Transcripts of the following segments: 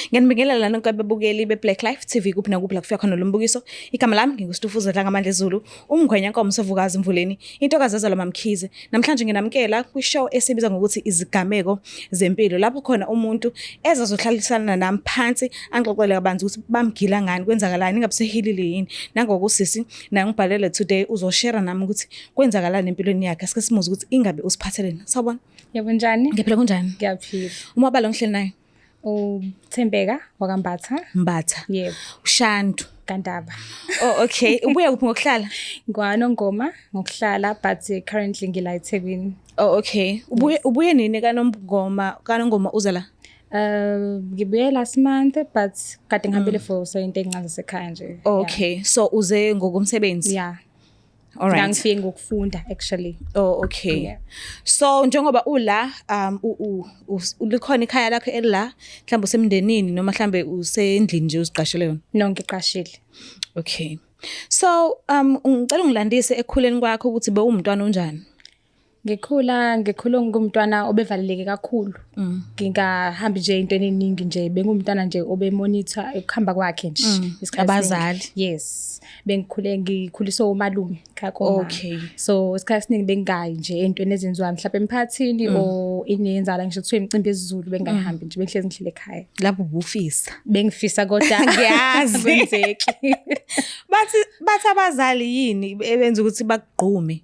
Ngiyanibingelela nonke ababukeli be-Black Life TV kuphi nakuphi la kufika khona lo mbukiso. Igama lami nginguStufuza Dlangamandla Zulu, umngwenya Msovukazi Mvuleni, intokazi ezalwa Mamkhize. Namhlanje nginamkela kwi-show esibiza ngokuthi Izigameko Zempilo, lapho khona umuntu ezazohlalisana nami phansi angixoxele kabanzi ukuthi bamgila ngani, kwenzakalani, ingabe sehilile yini. Nangokusisi nangibhalele today uzoshare nami ukuthi kwenzakalani empilweni yakhe. Asike simuze ukuthi ingabe usiphatheleni. Sawubona. Yebo njani? Ngiphila kunjani? Ngiyaphila. Uma balo ngihleli naye Thembeka wakambatha. Mbatha. Yebo. Ushandu. Kandaba. Oh okay. Ubuya kuphi ngokuhlala? NgoNongoma ngokuhlala but currently ngila eThekwini. Oh okay. Ubuye nini kaNongoma uza la? Ngibuye last month but kade ngihambile for into ezincane zasekhaya nje. Okay. So uze ngokomsebenzi? Yeah. Alright. Ngangifike ngokufunda actually. Oh okay. Yeah. So njengoba ula ulikhona ikhaya lakho elila, mhlawumbe usemndenini noma mhlawumbe usendlini nje uziqashele yona? No, ngiqashile. Okay. So ngicela ungilandise ekukhuleni kwakho ukuthi bewumntwana onjani? Ngikhula ngumntwana obevaleleke kakhulu. Ngingahambi nje into eningi nje, bengumntwana nje obemonitor ukuhamba kwakhe nje. Abazali. Yes. Ngikhuliswe umalume kakho. Okay. So isikhathi esiningi bengayi nje entweni ezenziwa mhlawumbe emphakathini o inenzala ngisho kuthiwa imicimbi yesiZulu bengayihambi nje, bengihlezi ngihlele ekhaya. Lapho ubufisa. Bengifisa kodwa ngiyazi kwenzeki. Bathi abazali yini ebenza ukuthi bakugqume?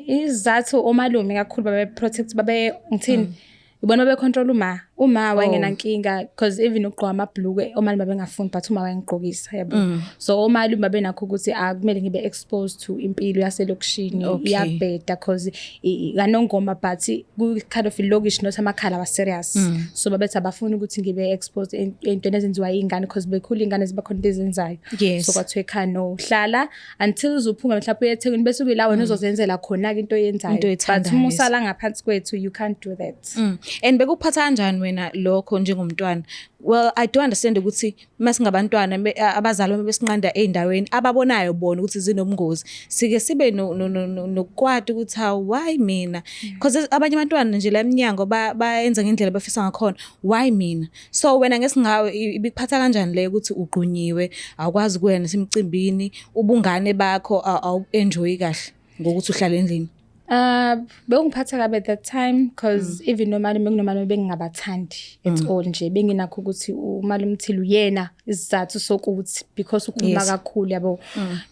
Izathu omalume kakhulu babe protect ngithini ibona babe control uma wayengenankinga because even ukugqoka amabhluke omalume babengafuni but uma wayengigqokisa yabo. So omalume babenakho ukuthi akumele ngibe exposed to impilo yaselokishini iyabheda because kaNongoma but ku kind of ilokish not amakhala was serious. So babethi abafuni ukuthi ngibe exposed entweni ezenziwa izingane because bekhula ingane ziba khona ezenzayo. So kwathiwa ekhaya no hlala until uzophuma mhlawumbe uyeThekwini bese kuyila wena uzozenzela khona into oyenzayo. But uma usala ngaphansi kwethu you can't do that. And bekuphatha kanjani wena lokho njengomntwana? Well, I do understand ukuthi masingabantwana abazali besinqanda eindaweni ababonayo bona ukuthi zinomngozi. Sike sibe nokwadi ukuthi why mina? Because abanye abantwana nje la eminyango bayenza ngendlela bafisa ngakhona. Why mina? So wena ngesingawe ibikuphatha kanjani le ukuthi ugqunyiwe, awukwazi kuya nasemcimbini, ubungane bakho awu-enjoy kahle ngokuthi uhlala endlini? Bengiphatha kabe at that time because even nomalume bengingabathandi at all nje, benginakho ukuthi umalume Mthili uyena isizathu sokuthi because ukhuluma kakhulu yabo.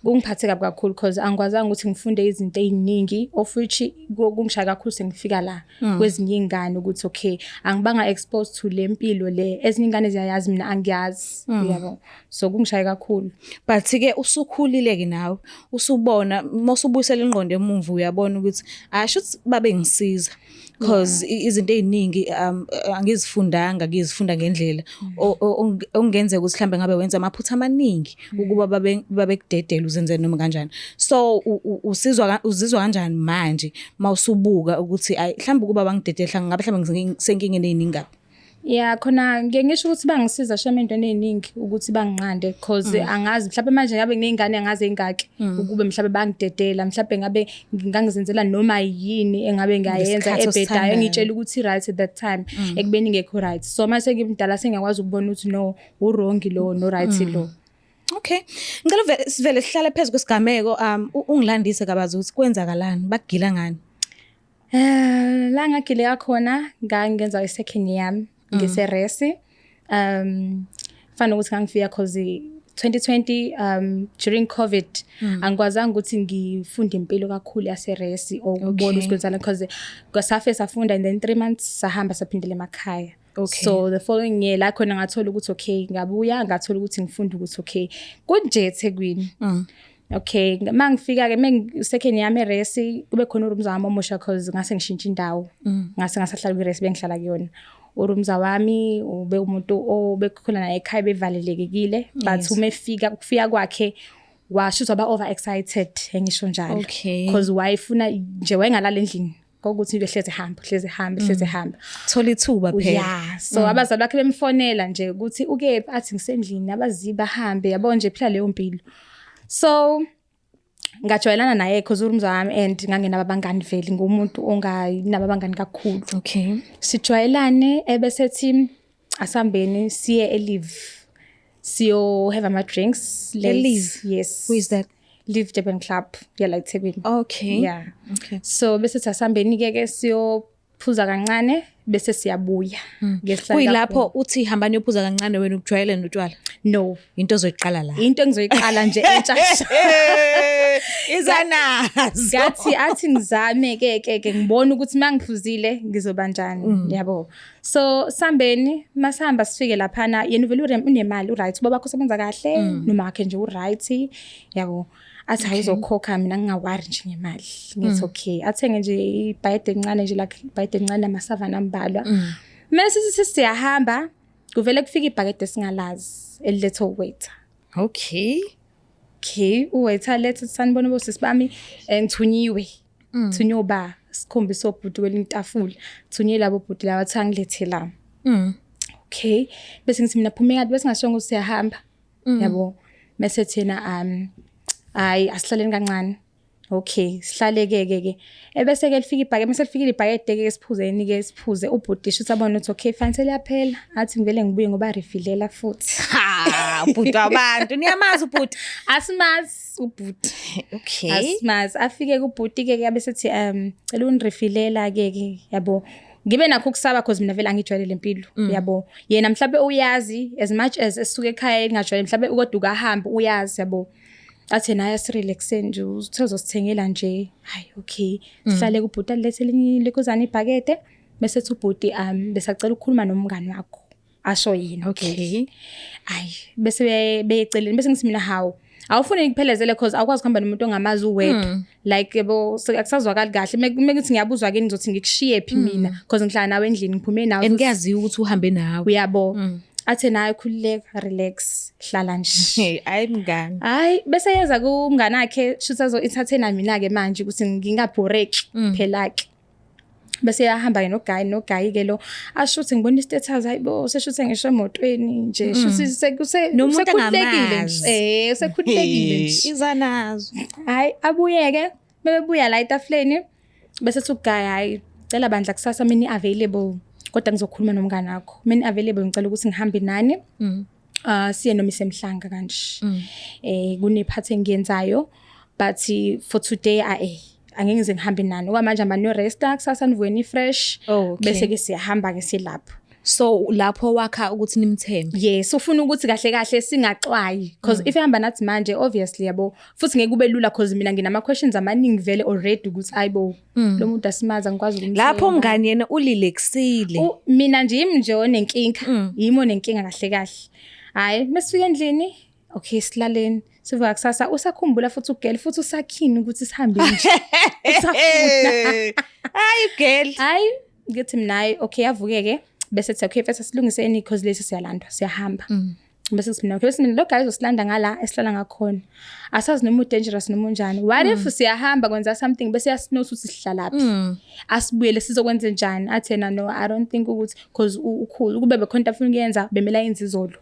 Kungiphathe kabi kakhulu because angikwazanga ukuthi ngifunde izinto eziningi of which kungishaya kakhulu sengifika la kwezinye ingane ukuthi okay angibanga exposed to lempilo le ezinye ingane ziyayazi mina angiyazi yabo. So kungishaya kakhulu but ke usukhulile ke nawe usubona mosubuyisela ingqondo emuva uyabona ukuthi should babe ngisiza because izinto eziningi angizifunda ngendlela ongenzeka ukuthi mhlambe ngabe wenza amaphutha amaningi ukuba babe kudedela uzenze noma kanjani. So uzizwa kanjani manje mawusubuka ukuthi mhlambe kuba bangidedela ngabe mhlambe senkingeni eziningi? Yeah, khona ngisho ukuthi bangisiza shame into eziningi ukuthi banginqande because angazi mhlawumbe manje ngabe nginezingane angazi engaki ukube mhlawumbe bangidedela, mhlawumbe ngabe ngangizenzela noma yini engabe ngayenza ebhedayo ngitshela ukuthi right at that time ekubeni ngekho right. So mase ngimdala sengiyakwazi ukubona ukuthi no wrong lo no right lo. Okay. Ngicela sivele sihlale phezulu kwesigameko ungilandise kabazi ukuthi kwenzakalani, bagila ngani? La ngagile khona ngangenza i-second yami ngeseresi. Fana ukuthi ngangifika cause 2020 during COVID angikwazanga ukuthi ngifunde impilo kakhulu yaseresi ukubona ukuthi because kwasafe safunda and then 3 months sahamba saphindele emakhaya. Okay. So the following year la khona ngathola ukuthi okay ngabuya ngathola ukuthi ngifunde ukuthi okay kunje eThekwini. Okay, mangifika ke second yami eresi kube khona urumza wami omusha because ngase ngishintsha indawo. Ngase ngasahlala kwiresi bengihlala kuyona. Urumza wami ube umuntu obekhona naye ekhaya bevalelekile but umefika kufika kwakhe washuthi aba over excited engisho njalo because wayefuna nje wayengalala endlini ukuthi behleze hamba thola ithuba phela. Yeah, so abazali bakhe bemfonela nje ukuthi uke athi ngisendlini abazi bahambe yabo nje phela leyo mpilo. So ngajwayelana naye because urumza wami and ngangena abangani vele ngumuntu ongayinaba abangani kakhulu. Okay. Sijwayelane ebesethi asambeni siye eLive siyo have ama drinks eLive? yes Who is that? Live Durban Club la eThekwini. Okay. Yeah. Okay. So bese sasambeni ke siyophuza kancane bese siyabuya. Kuyilapho uthi hamba niyophuza kancane wena ukujwayele notshwala. No, Into ozoyiqala la. into engizoyiqala nje entsha. Izanazi. Athi ngizame ke ngibona ukuthi mangiphuzile ngizoba njani yabo. So sambeni masihamba sifike laphana yena vele unemali right ubaba wakho sebenza kahle noma wakhe nje right yabo. Athi awuzokhokha mina ngingawari nje ngemali. Ngithi okay athenge nje ibhayede encane nje like ibhayede encane namasavana ambalwa. Mase siyahamba kuvele kufika ibhakede singalazi elilethe waiter. Okay. Uwaiter lethe sanibona bosisi bami ngithunyiwe. Thunyoba sikhombisa obhuti welintafula. Thunye labo bhuti lawa thangilethe la. Okay. Bese ngithi mina phumeka bese ngashongo ukuthi siyahamba. Yabo. Mase thina hayi asihlaleni kancane. Okay, sihlale ke. Ebese ke lifika ibhakede, mase lifikile ibhakede ke siphuzeni ke siphuze ubhuti sho sabona ukuthi okay fine seliyaphela. Athi ngivele ngibuye ngoba refilela futhi. Ha, ubhuti wabantu. Niyamazi ubhuti? Asimazi ubhuti. Okay. Asimazi. Afike kubhuti ke yabe sethi cela unirefilela ke yabo. Ngibe nakho ukusaba because mina vele angijwayele lempilo yabo. Yena mhlawumbe uyazi as much as esuke ekhaya engajwayele mhlawumbe ukodwa uhamba uyazi yabo. Athi naye asirelaxe nje uzosithengela nje hayi okay sihlale kubhuti lethe likhuzana ibhakede bese thi ubhuti besacela ukukhuluma nomngani wakho asho yini okay hayi bese beyeceleni bese ngithi mina hawo awufuni ngiphelezele because awukwazi ukuhamba nomuntu ongamazi uwedwa like yebo akusazwakali kahle mekithi ngiyabuzwa ke ngizothi ngikushiye phi mina because ngihlala nawe endlini ngiphume nawe ngiyazi ukuthi uhambe nawe uyabo athe naye khululeka relax hlala nje hayi mngani hayi bese yeza kumngani wakhe shuthi entertainer mina ke manje ukuthi ngingabhoreki phela ke bese yahamba noGuy ke lo ashuthi ngibona istatus hayibo seshuthi ngisho emotweni nje shuthi sekukhulekile nje sekukhulekile nje izanazo hayi abuyeke bebuya la etafuleni bese thi uGuy hayi cela bandla kusasa mini available kodwa ngizokhuluma nomngane wakho mina available ngicela ukuthi ngihambe nani siye noma isemhlanga kanje kunephathi engiyenzayo but for today angeke ngize ngihambe nani kwamanje amano resta kusasa nivuweni fresh bese ke siyahamba ke silapho so lapho wakha ukuthi nimthembe yes ufuna ukuthi kahle singaxwayi because if ehamba nathi manje obviously yabo futhi ngeke kube lula because mina nginama questions amaningi vele already ukuthi ayibo lo muntu asimaza ngikwazi ukumthemba lapho mngani yena ulilexile mina nje nje onenkinga yimo nenkinga kahle hayi mesifika endlini okay silaleni sivuka kusasa usakhumbula futhi ugel futhi usakhini ukuthi sihambe nje usafuna hayi girl hayi ngithi mina okay avukeke bese sithi okay first silungiseni because lesi siyalandwa siyahamba bese simina okay bese lo guys osilanda ngala esihlala ngakhona asazi noma dangerous noma unjani what if siyahamba kwenza something bese yasinose ukuthi sihlala laphi asibuyele sizokwenza njani athena no I don't think ukuthi because ukhulu kube bekhona afuna ukuyenza bemela yenza izolo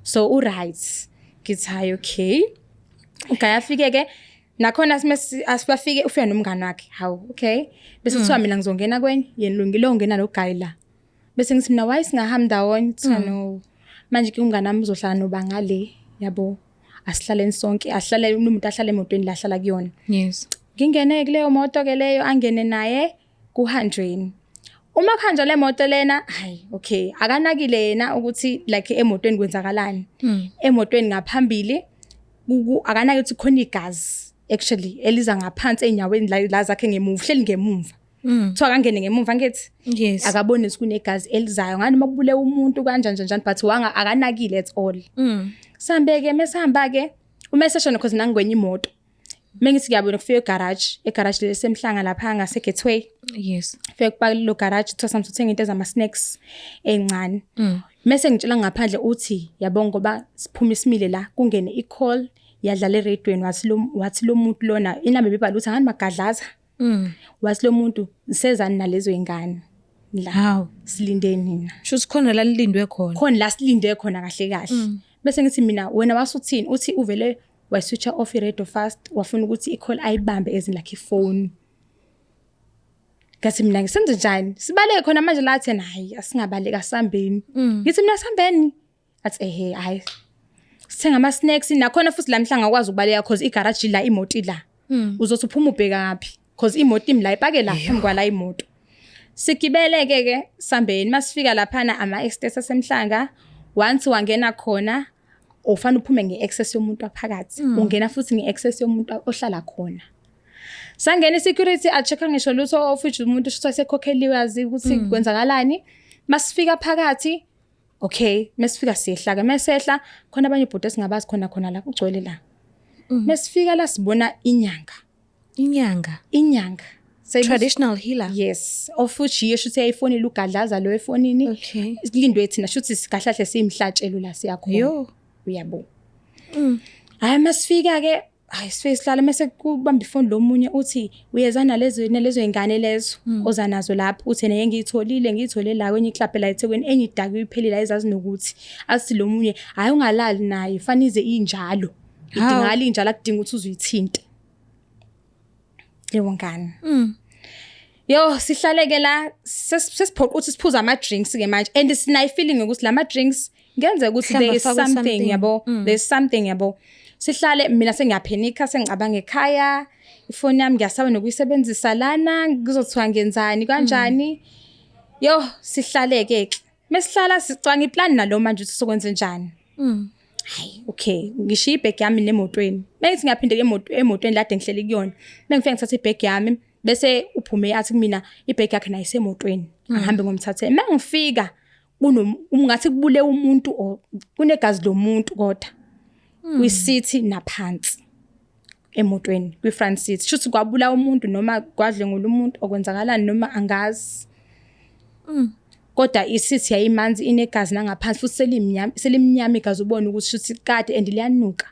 so right ngithi hayi okay afike ke nakhona asibafike ufika nomngane wakhe hawo okay bese kuthiwa mina ngizongena kwenye yena ngilo ngena no guy la bese ngithi mina why singahamba ndawonye no manje ke umngane wami uzohlala noba ngale yabo asihlaleni sonke ahlale umuntu ahlale emotweni la hlala kuyona yes ngingene kuleyo moto ke leyo angene naye ku100 uma khanja le moto lena hayi okay akanakile yena ukuthi like emotweni kwenzakalani emotweni ngaphambili akanake ukuthi khona igazi actually eliza ngaphansi enyaweni la zakhe ngemuva hleli ngemuva kuthiwa akangene ngemuva ngithi yes akaboni ukunegazi elizayo ngani makubule umuntu kanjani but akanakile at all sambe ke mesihamba ke uma session because mina ngikwenye imoto mengithi kuyabona kufika egarage lesemhlanga lapha ngase Gateway yes fike kupakile lo garage thosa samthuthenga into ezama snacks encane mase ngitshela ngaphandle uthi yabonga ngoba siphuma isimile la kungene icall yadlala eradweni wathi lo muntu lona inamba bebhala ukuthi ngani magadlaza wathi lo muntu sezani nalezo ingane la hawo silindeni nina shuthi khona la lilindwe khona la silinde khona kahle bese ngithi mina wena wasuthini uthi uvele wa switch off i radio fast wafuna ukuthi icall ayibambe ezini like ifone ngathi mina ngisenze njani sibaleke khona manje la athi hayi asingabaleka sambeni ngithi mina sambeni athi hayi sithenga ama snacks nakhona futhi la mhlanga akwazi ukubaleka cause igarage la imoto la uzothi uphuma ubheka ngapi cause imoto imla ipake la phambi kwala imoto sigibeleke ke sambeni masifika laphana ama estate asemhlanga once wangena khona ufana uphume ngeaccess yomuntu waphakathi ungena futhi ngeaccess yomuntu ohlala khona sangena isecurity achecka ngisho lutho ofuthi umuntu usho sekhokheliwe yazi ukuthi kwenzakalani masifika phakathi okay masifika sihla ke mesehla khona abanye ibhodo esingabazi khona la ugcwele la masifika la sibona inyanga traditional healer yes ofuthi yesho ukuthi iPhone ilugadlaza lo efonini okay ilindwe thina shuthi sikahlahle simhlatshelo la siyakhona yo uyabo hayi masifika ke hayi sihlala mase kubamba ifoni lomunye uthi uyezana lezo ingane lezo oza nazo lapho uthi neye ngiyithole la kwenye club la eThekwini enyidaku iphelile izazi nokuthi athi lomunye hayi ungalali naye fanize injalo idingala injalo akudinga ukuthi uzuyithinte lewo ngane yo sihlaleke la sesiphoqa ukuthi siphuza ama drinks ke manje and sinayi feeling ukuthi lama drinks ngenze ukuthi there is something yabo there's something yabo sihlale mina sengiyaphenika sengicabanga ekhaya ifoni yami ngiyasaba nokuyisebenzisa lana ngizothiwa ngenzani kanjani yo sihlaleke mesihlala sicwanga iplan nalo manje ukuthi sokwenza njani hayi okay ngishiya ibag yami nemotweni bengithi ngiyaphindela emotweni lade ngihleli kuyona bengifike ngithatha ibag yami bese uphume athi kumina ibag yakhe nayisemotweni ngihambe ngomthathe mangifika ungathi kubule umuntu kunegazi lomuntu kodwa kwi-city naphansi emotweni kwi-front seat shuthi kwabula umuntu noma kwadle ngolumuntu okwenzakalani noma angazi kodwa i-seat yayimanzi inegazi nangaphansi futhi selimnyama igazi ubona ukuthi shuthi kade and liyanuka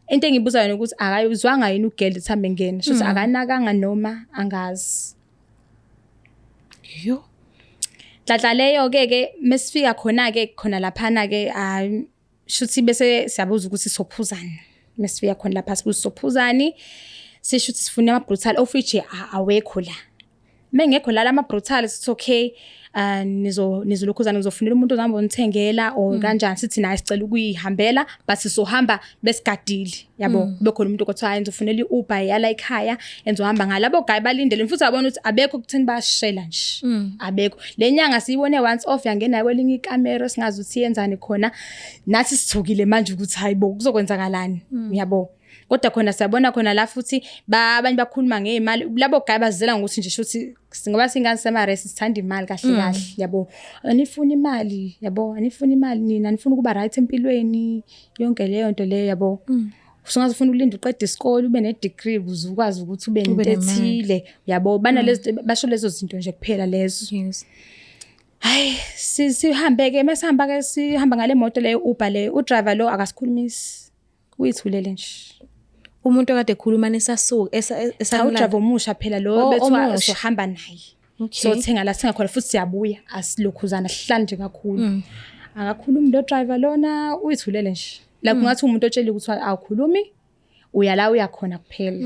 into engibuzayo ukuthi akayizwanga yini ugele thambe ngene shuthi akanakanga noma angazi yo Dladla leyo ke mesifika khona laphana ke shuthi bese siyabuza ukuthi sophuzani mesifika khona lapha sibuza sophuzani sishuthi sifuna ama brutal of which awekho la mengekho la ama brutal sithi okay nizokhuzana ngizofunela umuntu ozamba onithengela or kanjani sithi naye sicela ukuyihambela but sizohamba besigadile yabo kube khona umuntu okuthiwa enzofunela iUber yala ekhaya enzohamba ngalabo guy balindele futhi abona ukuthi abekho kuthini bashela nje abekho lenyanga siyibone once off yangena kwelinye ikamera singazi ukuthi yenzani khona nathi sithukile manje ukuthi hayibo kuzokwenzakalani yabo kodwa khona siyabona khona la futhi abanye bakhuluma ngeimali labo guy bazela ngokuthi nje shothi singoba singane semaresi sithanda imali kahle yabo anifuna imali yabo anifuna imali nina anifuna kuba right empilweni yonke leyo nto leyo yabo usungazofuna ulinda uqede isikole ube ne degree ukwazi ukuthi ube nintethile yabo bana lezo basho lezo zinto nje kuphela lezo yes hayi sihambe ke mesihamba ke sihamba ngale moto leyo Uber leyo udriver lo akasikhulumisi uyithulele nje umuntu okade ekhuluma nesasuka esawudriver omusha phela lo bethwa sohamba naye okay so thenga la singakhona futhi siyabuya asilokhuzana sihlala nje kakhulu akakhulumi lo driver lona uyithulele nje la kungathi umuntu otshela ukuthi awukhulumi uya la uyakhona kuphela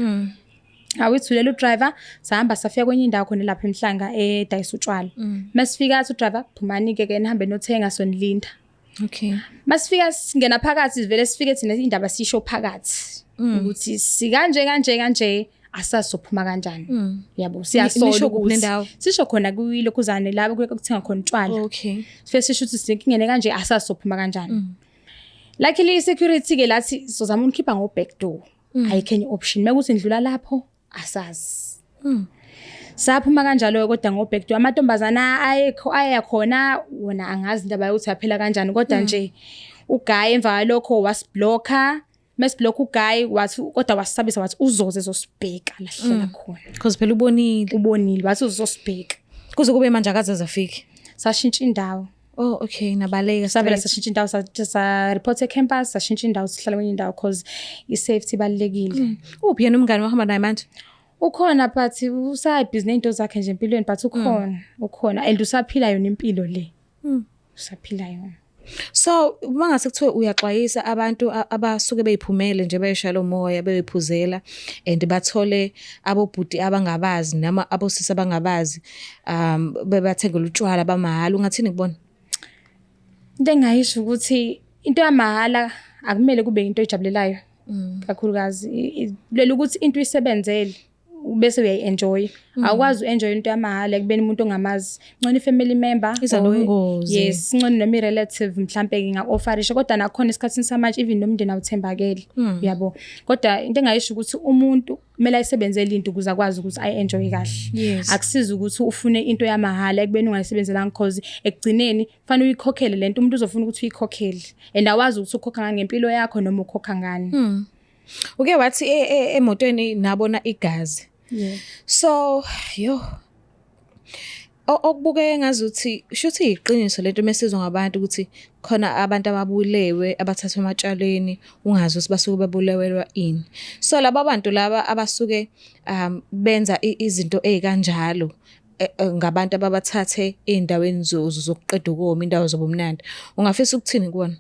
awuyithulele udriver sahamba safika kwenye indawo khona lapha emhlanga edayisa utshwala masifika athi udriver phumani ke nihambe nothenga sonilinda okay masifika singena phakathi sivele sifike thina indaba sisho phakathi ukuthi sikanje asasophuma kanjani yabo siyasola ukuthi sisho khona kuyilokhuzane labo kuthenga khona utshwala okay sifike sisho ukuthi sikingene kanje asasophuma kanjani luckily security ke lathi sizama unikhipha ngo back door ayikho enye option mekuthi ndlula lapho asazi saphuma kanjalo kodwa ngo back door amantombazana ayekho ayakhona wona angazi indaba yokuthi yaphela kanjani kodwa nje uguy emva lokho wasiblocker mesiblock uguy wathi kodwa wasisabisa wathi uzoze zosibheka lahlela khona because phela ubonile wathi uzosibheka kuze kube manje akaze zafika sashintsha indawo oh okay nabaleka sabela sashintsha indawo sa report ecampus sashintsha indawo sihlala kwenye indawo cause I safety balekile uphi yena umngane wahamba naye manje ukhona but usayibhizinisi into zakhe nje empilweni but ukhona and usaphila yona impilo le usaphila yona So mangase kuthiwe uyaxwayisa abantu abasuke beyiphumele nje beyishayela umoya beyiphuzela and bathole abobhuti abangabazi noma abosisi abangabazi bebathengela utshwala bamahhala, ungathini kubona? Into engayisho ukuthi into yamahhala akumele kube into ejabulelayo kakhulukazi lelo ukuthi into isebenzele bese uyayi-enjoy. Awukwazi u-enjoy into yamahhala ekubeni umuntu ongamazi. Ngcono i-family member iza nobungozi. Yes, ngcono noma i-relative mhlampe nginga-offerisha kodwa nakhona esikhathini samanje even nomndeni awuthembakele. Yabo. Kodwa into engayisho ukuthi umuntu kumele ayisebenzele into ukuze akwazi ukuthi ayi-enjoy kahle. Yes. Akusizi ukuthi ufune into yamahhala ekubeni ungayisebenzelanga because ekugcineni kufanele uyikhokhele lento umuntu uzofuna ukuthi uyikhokhele and awazi ukuthi ukhokha ngani ngempilo yakho noma ukhokha ngani. Uke wathi emotweni nabona igazi. Yeah. So okubuke ngazuthi shuthi iqiniso lento mesizwe ngabantu ukuthi khona abantu ababulewe abathathwa ematshaleni ungazi ukuthi basuke babulewelwa ini. So laba bantu laba abasuke benza izinto ezikanjalo ngabantu ababathathe eindaweni zokuqeda ukoma indawo zobumnandi. Ungafisa ukuthini kuona?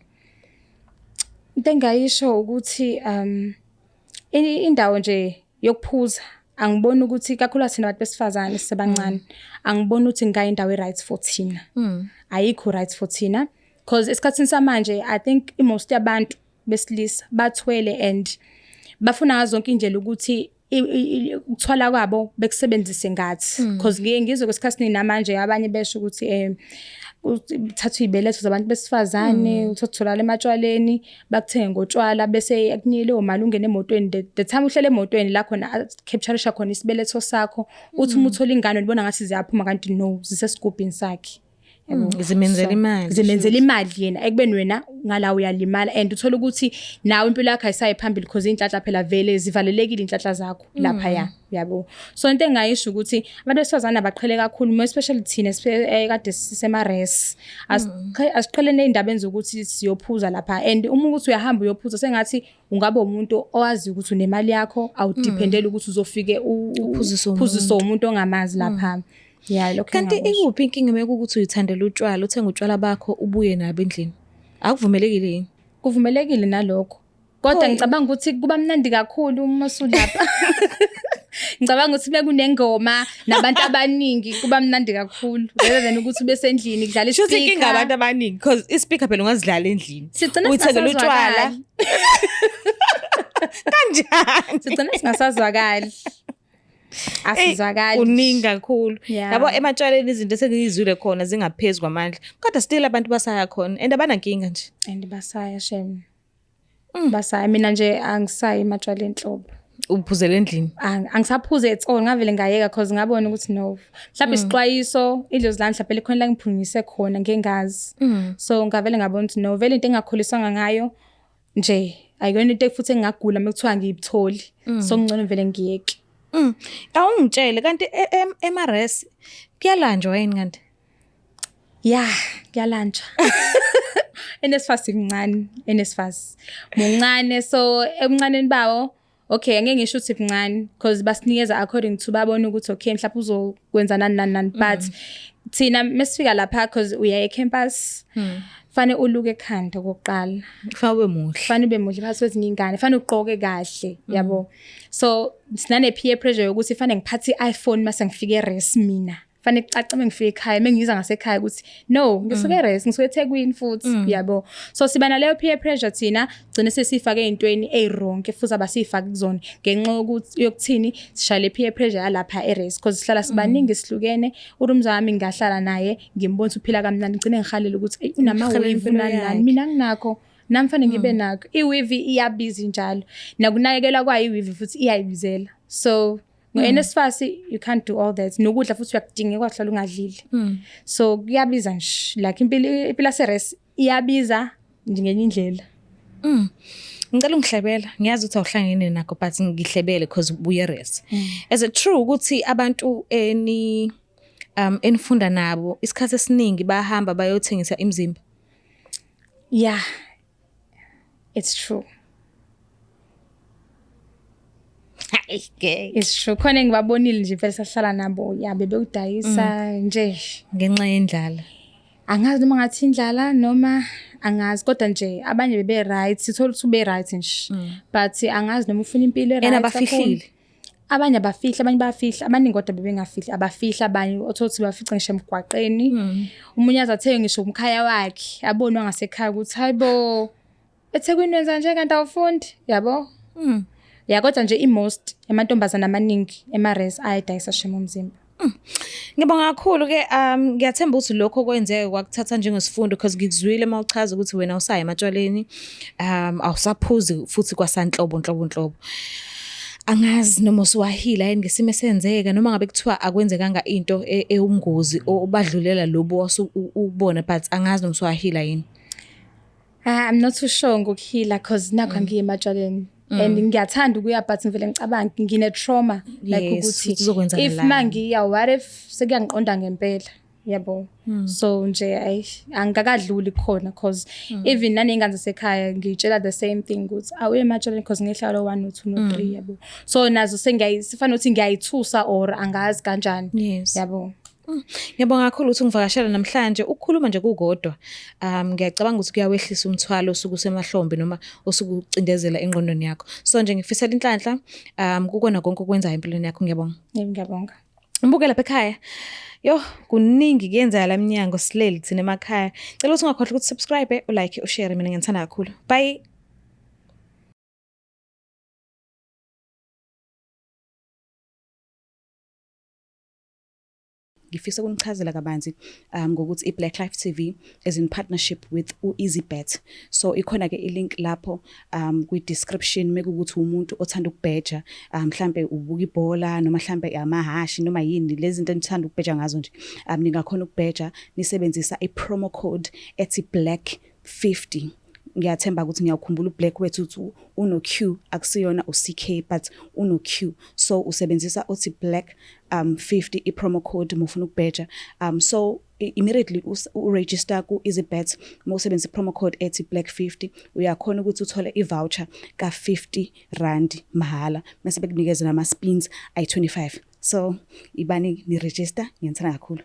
Into engayisho ukuthi indawo nje yokuphuza angiboni ukuthi kakhulu thina abantu besifazane sisebancane angiboni ukuthi ngayindawo right for thina. Ayikho right for thina because esikhathini samanje I think most yabantu besilisa bathwele and bafuna ngazo zonke indlela ukuthi ukuthwala kwabo bekusebenzise ngathi because ngizwe kwesikhathini namanje abanye besho ukuthi uthatha izibeletho zabantu besifazane uthotholala ematshwaleni bakuthenge ngotshwala bese akunyile omali ungene emotweni the time uhlele emotweni la khona captureisha khona isibeletho sakho uthi uma uthola ingane ubona ngathi ziyaphuma kanti no zisesigubhini sakhe. Zimenzela imali yena ekubeni wena ngala uyalimala and uthola ukuthi nawe impilo yakho ayisayi phambili because inhlanhla phela vele zivalelekile inhlanhla zakho lapha yabo. So into engayisho ukuthi abantu besifazana baqhele kakhulu especially thina kade sisema-res asiqhele neindaba zokuthi siyophuza lapha and uma ukuthi uyahamba uyophuza sengathi ungabe umuntu owazi ukuthi unemali yakho awudependele ukuthi uzofike uphuzise umuntu ongamazi lapha. Yeah, lokho kanti ikuphi inkinga mekuthi uyithandela utshwala uthenga utshwala bakho ubuye nabo endlini akuvumelekile yini? Kuvumelekile nalokho kodwa ngicabanga ukuthi kuba mnandi kakhulu uma usulapha. Ngicabanga ukuthi bekunengoma nabantu abaningi kuba mnandi kakhulu rather than ukuthi ube sendlini kudlala ispeaker. Shuthi inkinga abantu abaningi because ispeaker phela ungazidlala endlini uyithengela utshwala kanjani sigcina singasazwakali. Asizwakali uningi kakhulu yabo ematshwaleni izinto esengizizwile khona zingaphezulu kwamandla kodwa still abantu basaya khona and abanankinga nje and basaya shem basaya mina nje angisayi ematshwaleni enhlobo uphuzela endlini angisaphuze etho ngavele ngayeka because ngabona ukuthi no mhlawumbe isixwayiso idlozi lami mhlawumbe likhona la ngiphungise khona ngengazi so ngavele ngabona ukuthi no vele into engakholiswanga ngayo nje ayikona into futhi engagula mekuthiwa ngiyibtholi so ngcono vele ngiyeke. Awungitshele kanti ema-res kuyalanjwa yini kanti? Yeah, kuyalanjwa. NSFAS incane, NSFAS. Muncane so emncaneni bawo okay angeke ngisho ukuthi incane because basinikeza according to babona ukuthi okay mhlawumbe uzokwenza nani but thina mesifika lapha because uya e-campus fane uluke ekhanda kokuqala fane ube muhle phakathi kwezinye ingane fane ugqoke kahle yabo so sinane peer pressure ukuthi fane ngiphathe i-iPhone mase ngifike e-res mina fane kucace mengifike ekhaya mengiza ngasekhaya ukuthi no ngisuke e-res ngisuke eThekwini futhi yabo so siba naleyo peer pressure thina gcine sesifake ezintweni ezirong futhi abasifaki kuzona ngenxa yokuthi yokuthini sishayile peer pressure yalapha e-res because sihlala sibaningi sihlukene urumza wami ngahlala naye ngimbona uphila kamnandi ngcine ngihalela ukuthi unama-wave nani mina nginakho nami fanele ngibe nakho i-weave iyabiza njalo nakunakekelwa kwayo i-weave futhi iyayibizela so NSFAS you can't do all that nokudla futhi uyakudinga kwahlala ungadlili so kuyabiza nje like impilo se-res iyabiza ngenye indlela. Ngicela ungihlebela ngiyazi ukuthi awuhlangene nakho but ngihlebele because ubuye e-res. Is it true ukuthi abantu enifunda nabo isikhathi esiningi bahamba bayothengisa imizimba? Yeah, it's true. It's true. Khona ngibabonile nje vele sahlala nabo bebe udayisa nje ngenxa yendlala. Angazi noma ngathi indlala noma angazi kodwa nje abanye bebe right sithola ukuthi ube right nje but angazi noma ufuna impilo e right abafihlile abanye abafihla abanye bayafihla abaningi kodwa bebengafihli abafihla abanye othothi bafica ngisho emgwaqeni umunye azathe ngisho umkhaya wakhe abonwa ngasekhaya ukuthi hayibo eThekwini wenza nje kanti awufundi yabo ya kodwa nje most amantombazana amaningi emares ayidayisa shema umzimba. Ngibonga kakhulu ke ngiyathemba ukuthi lokho kwenzeke kwakuthatha njengesifundo because ngikuzwile mawuchaza ukuthi wena usaya ematshwaleni awusaphuzi futhi kwasanhlobo. Angazi noma usuwahila yini ngesimo esenzeka noma ngabe kuthiwa akwenzekanga into eumngozi obadlulela lobo ubona but angazi noma usuwahila yini. I'm not too sure ngokuhila cause nakho ngiye ematshwaleni and ngiyathanda ukuya but ngivele ngicabanga ngine trauma like ukuthi if mangiya what if sekuyangiqonda ngempela yabo so nje angakadluli khona cause even nanengane zasekhaya ngitshela the same thing ukuthi awuye ematshwaleni cause ngehlalo 1 no 2 no 3 yabo so nazo sifana ukuthi ngiyayithusa or angazi kanjani yabo. Ngiyabonga kakhulu ukuthi ungivakashela namhlanje ukukhuluma nje kukodwa ngiyacabanga ukuthi kuyawehlisa umthwalo osuku semahlombe noma osuku ucindezela engqondweni yakho so nje ngifisela inhlanhla kukona konke okwenza empilweni yakho ngiyabonga. Ngiyabonga. Mbuke lapha ekhaya yo kuningi kuyenza la minyango sileli thina emakhaya cela ukuthi ungakhohlwa ukuthi subscribe ulike ushare mina ngiyithanda kakhulu bye. Ngifisa ukunichazela kabanzi ngokuthi iBlack Life TV is in partnership with uEasyBet. So ikhona ke ilink lapho kwi-description mekukuthi umuntu othanda ukubheja mhlambe ubuka ibhola noma mhlambe amahashi noma yini lezi zinto enithanda ukubheja ngazo nje ningakhona ukubheja nisebenzisa i-promo code ethi black50. Ngiyathemba ukuthi ngiyakhumbula uBlack wethu uthi uno Q akusiyona uCK but uno Q so usebenzisa uthi black 50 i-promo code mufuna ukubheja so immediately uregister ku EasyBet mawusebenzisa i-promo code ethi black50 uyakhona ukuthi uthole i-voucher ka50 mahala mase bekunikeza nama spins ay25 so ibani ni register ngiyithanda kakhulu.